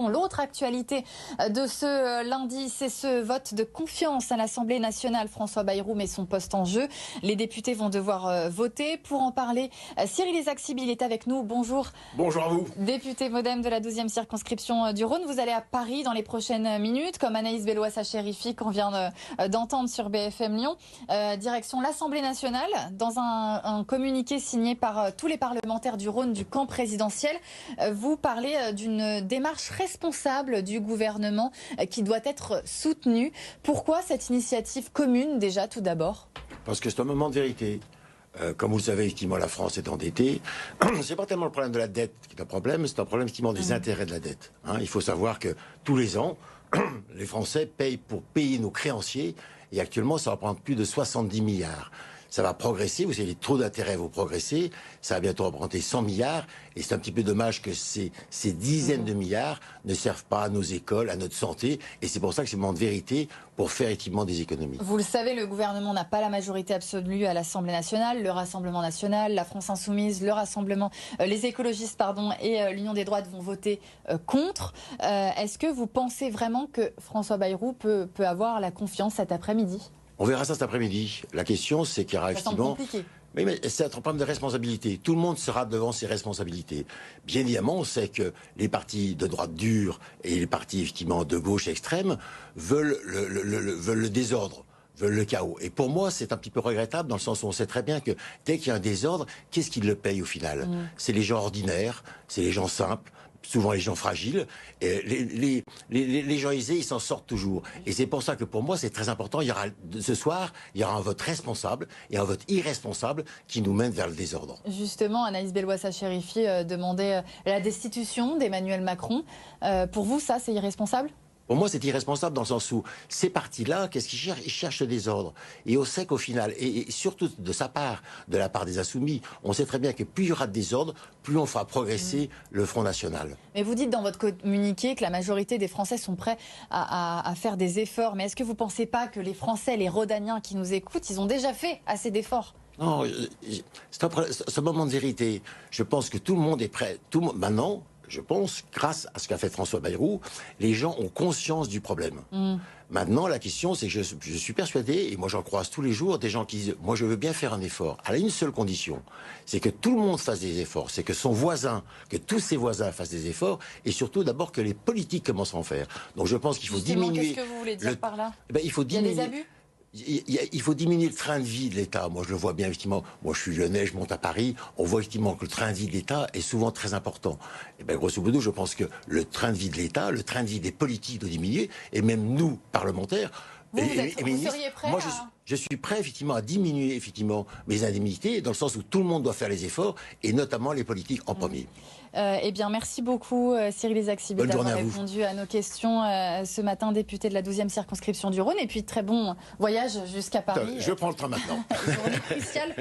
question. L'autre actualité de ce lundi, c'est ce vote de confiance à l'Assemblée nationale. François Bayrou met son poste en jeu. Les députés vont devoir voter. Pour en parler, Cyril Ezaghsibili est avec nous. Bonjour. Bonjour à vous. Député MoDem de la 12e circonscription du Rhône. Vous allez à Paris dans les prochaines minutes, comme Anaïs Bellois-Sacherifi qu'on vient d'entendre sur BFM Lyon. Direction l'Assemblée nationale, dans un communiqué signé par tous les parlementaires du Rhône du camp présidentiel. Vous parlez d'une démarche responsable du gouvernement qui doit être soutenue. Pourquoi cette initiative commune déjà, tout d'abord? Parce que c'est un moment de vérité. Comme vous le savez, effectivement, la France est endettée. C'est pas tellement le problème de la dette qui est un problème, c'est un problème effectivement des intérêts de la dette. Il faut savoir que tous les ans, les Français payent pour payer nos créanciers, et actuellement, ça va prendre plus de 70 milliards. Ça va progresser, vous savez, les taux d'intérêt vont progresser, ça va bientôt représenter 100 milliards, et c'est un petit peu dommage que ces dizaines de milliards ne servent pas à nos écoles, à notre santé, et c'est pour ça que c'est le moment de vérité pour faire effectivement des économies. Vous le savez, le gouvernement n'a pas la majorité absolue à l'Assemblée nationale, le Rassemblement national, la France insoumise, le Rassemblement, les écologistes, pardon, et l'Union des droites vont voter contre. Est-ce que vous pensez vraiment que François Bayrou peut avoir la confiance cet après-midi ? On verra ça cet après-midi. La question, c'est qu'il y aura effectivement... compliqué. Mais c'est un problème de responsabilité. Tout le monde sera devant ses responsabilités. Bien évidemment, on sait que les partis de droite dure et les partis effectivement de gauche extrême veulent le désordre, veulent le chaos. Et pour moi, c'est un petit peu regrettable dans le sens où on sait très bien que dès qu'il y a un désordre, qu'est-ce qui le paye au final? C'est les gens ordinaires, c'est les gens simples, souvent les gens fragiles, et les gens aisés, ils s'en sortent toujours. Et c'est pour ça que pour moi, c'est très important. Il y aura, ce soir, il y aura un vote responsable et un vote irresponsable qui nous mène vers le désordre. Justement, Anaïs Bellois-Sacherifi demandait la destitution d'Emmanuel Macron. Pour vous, ça, c'est irresponsable ? Pour moi, c'est irresponsable dans le sens où ces partis-là, qu'est-ce qu'ils cherchent? Ils cherchent le désordre. Et on sait qu'au final, et surtout de sa part, de la part des Insoumis, on sait très bien que plus il y aura de désordre, plus on fera progresser le Front National. Mais vous dites dans votre communiqué que la majorité des Français sont prêts à faire des efforts. Mais est-ce que vous ne pensez pas que les Français, les Rhodaniens qui nous écoutent, ils ont déjà fait assez d'efforts ? Non, c'est un moment de vérité. Je pense que tout le monde est prêt. Maintenant, je pense, grâce à ce qu'a fait François Bayrou, les gens ont conscience du problème. Maintenant, la question, c'est que je suis persuadé, et moi j'en croise tous les jours, des gens qui disent, moi je veux bien faire un effort, à une seule condition, c'est que tout le monde fasse des efforts, c'est que son voisin, que tous ses voisins fassent des efforts, et surtout d'abord que les politiques commencent à en faire. Donc je pense qu'il faut diminuer... Qu'est-ce que vous voulez dire par là? Il faut diminuer... Il y a des abus? Il faut diminuer le train de vie de l'État. Moi, je le vois bien, effectivement. Moi, je suis lyonnais, je monte à Paris. On voit effectivement que le train de vie de l'État est souvent très important. Et bien, grosso modo, je pense que le train de vie de l'État, le train de vie des politiques doit diminuer. Et même nous, parlementaires, vous seriez prêt moi, je suis prêt, effectivement, à diminuer, effectivement, mes indemnités, dans le sens où tout le monde doit faire les efforts, et notamment les politiques en premier. Eh bien, merci beaucoup, Cyril Ezaghsibili, d'avoir répondu à nos questions ce matin, député de la 12e circonscription du Rhône. Et puis, très bon voyage jusqu'à Paris. Je prends le train maintenant. Journée cruciale.